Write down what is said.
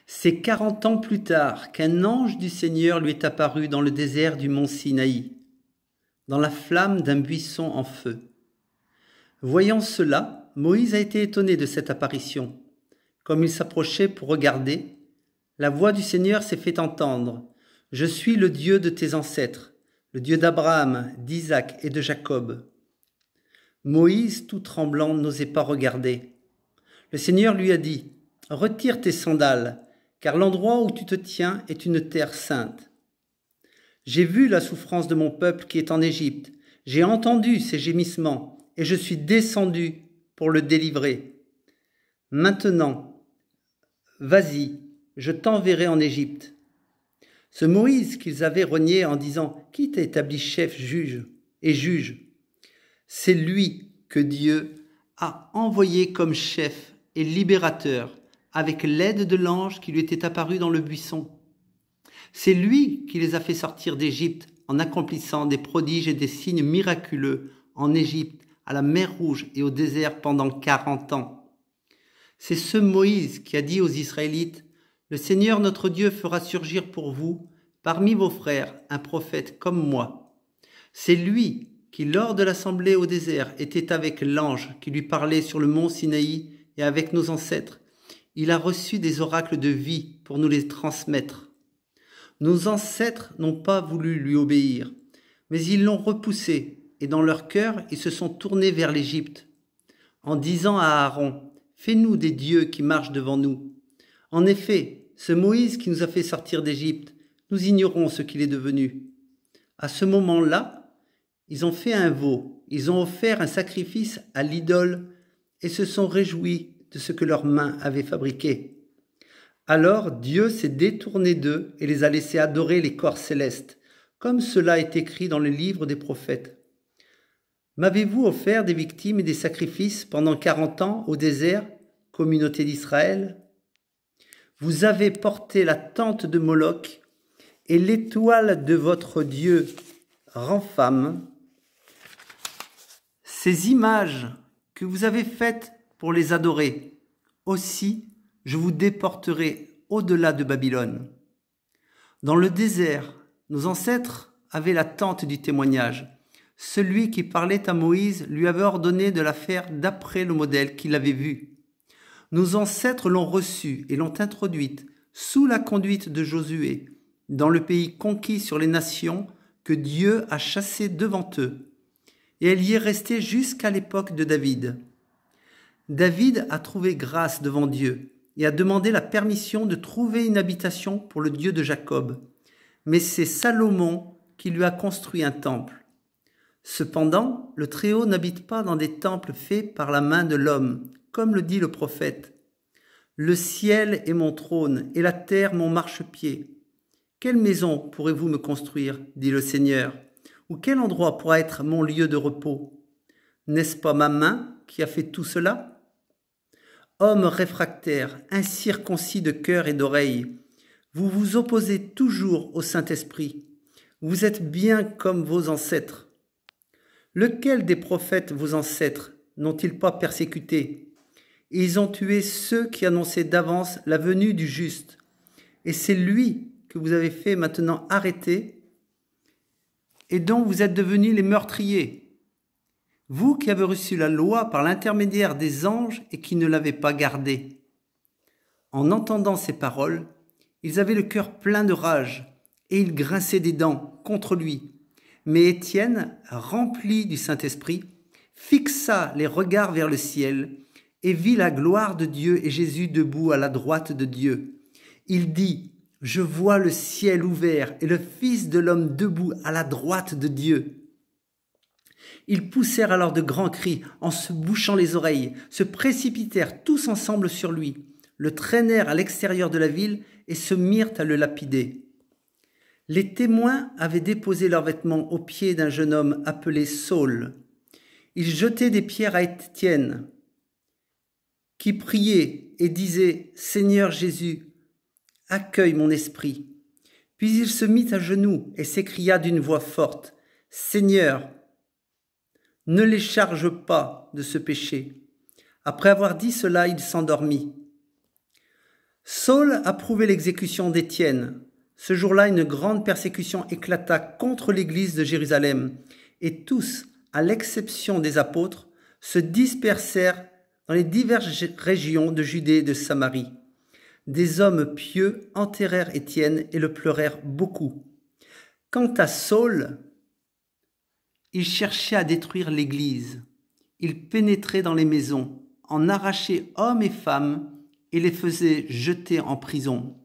C'est 40 ans plus tard qu'un ange du Seigneur lui est apparu dans le désert du mont Sinaï, dans la flamme d'un buisson en feu. Voyant cela, Moïse a été étonné de cette apparition. Comme il s'approchait pour regarder, la voix du Seigneur s'est fait entendre. « Je suis le Dieu de tes ancêtres, le Dieu d'Abraham, d'Isaac et de Jacob. » Moïse, tout tremblant, n'osait pas regarder. Le Seigneur lui a dit « Retire tes sandales, car l'endroit où tu te tiens est une terre sainte. J'ai vu la souffrance de mon peuple qui est en Égypte, j'ai entendu ses gémissements, et je suis descendu pour le délivrer. Maintenant, vas-y, je t'enverrai en Égypte. » Ce Moïse qu'ils avaient renié en disant « Qui t'a établi chef, juge et juge ?» C'est lui que Dieu a envoyé comme chef et libérateur avec l'aide de l'ange qui lui était apparu dans le buisson. C'est lui qui les a fait sortir d'Égypte en accomplissant des prodiges et des signes miraculeux en Égypte, à la mer Rouge et au désert pendant 40 ans. C'est ce Moïse qui a dit aux Israélites « Le Seigneur notre Dieu fera surgir pour vous, parmi vos frères, un prophète comme moi. » C'est lui qui, lors de l'assemblée au désert, était avec l'ange qui lui parlait sur le mont Sinaï et avec nos ancêtres. Il a reçu des oracles de vie pour nous les transmettre. Nos ancêtres n'ont pas voulu lui obéir, mais ils l'ont repoussé, et dans leur cœur, ils se sont tournés vers l'Égypte, en disant à Aaron, « Fais-nous des dieux qui marchent devant nous. » En effet, ce Moïse qui nous a fait sortir d'Égypte, nous ignorons ce qu'il est devenu. À ce moment-là, ils ont fait un veau, ils ont offert un sacrifice à l'idole et se sont réjouis de ce que leurs mains avaient fabriqué. Alors Dieu s'est détourné d'eux et les a laissés adorer les corps célestes, comme cela est écrit dans le livre des prophètes. M'avez-vous offert des victimes et des sacrifices pendant 40 ans au désert, communauté d'Israël? Vous avez porté la tente de Moloch et l'étoile de votre Dieu Rampham. Ces images que vous avez faites pour les adorer, aussi je vous déporterai au-delà de Babylone. Dans le désert, nos ancêtres avaient la tente du témoignage. Celui qui parlait à Moïse lui avait ordonné de la faire d'après le modèle qu'il avait vu. Nos ancêtres l'ont reçue et l'ont introduite sous la conduite de Josué dans le pays conquis sur les nations que Dieu a chassé devant eux. Et elle y est restée jusqu'à l'époque de David. David a trouvé grâce devant Dieu et a demandé la permission de trouver une habitation pour le Dieu de Jacob. Mais c'est Salomon qui lui a construit un temple. Cependant, le Très-Haut n'habite pas dans des temples faits par la main de l'homme, comme le dit le prophète. « Le ciel est mon trône et la terre mon marchepied. Quelle maison pourrez-vous me construire, dit le Seigneur, ou quel endroit pourra être mon lieu de repos? N'est-ce pas ma main qui a fait tout cela? Hommes réfractaires, incirconcis de cœur et d'oreille, vous vous opposez toujours au Saint-Esprit. Vous êtes bien comme vos ancêtres. Lequel des prophètes, vos ancêtres, n'ont-ils pas persécuté? Ils ont tué ceux qui annonçaient d'avance la venue du juste. Et c'est lui que vous avez fait maintenant arrêter et dont vous êtes devenus les meurtriers. Vous qui avez reçu la loi par l'intermédiaire des anges et qui ne l'avez pas gardée. » En entendant ces paroles, ils avaient le cœur plein de rage et ils grinçaient des dents contre lui. Mais Étienne, rempli du Saint-Esprit, fixa les regards vers le ciel et vit la gloire de Dieu et Jésus debout à la droite de Dieu. Il dit « Je vois le ciel ouvert et le Fils de l'homme debout à la droite de Dieu. » Ils poussèrent alors de grands cris en se bouchant les oreilles, se précipitèrent tous ensemble sur lui, le traînèrent à l'extérieur de la ville et se mirent à le lapider. Les témoins avaient déposé leurs vêtements aux pieds d'un jeune homme appelé Saul. Ils jetaient des pierres à Étienne, qui priait et disait « Seigneur Jésus, accueille mon esprit. » Puis il se mit à genoux et s'écria d'une voix forte « Seigneur, ne les charge pas de ce péché. » Après avoir dit cela, il s'endormit. Saul approuvait l'exécution d'Étienne. Ce jour-là, une grande persécution éclata contre l'église de Jérusalem, et tous, à l'exception des apôtres, se dispersèrent dans les diverses régions de Judée et de Samarie. Des hommes pieux enterrèrent Étienne et le pleurèrent beaucoup. Quant à Saul, il cherchait à détruire l'église. Il pénétrait dans les maisons, en arrachait hommes et femmes et les faisait jeter en prison.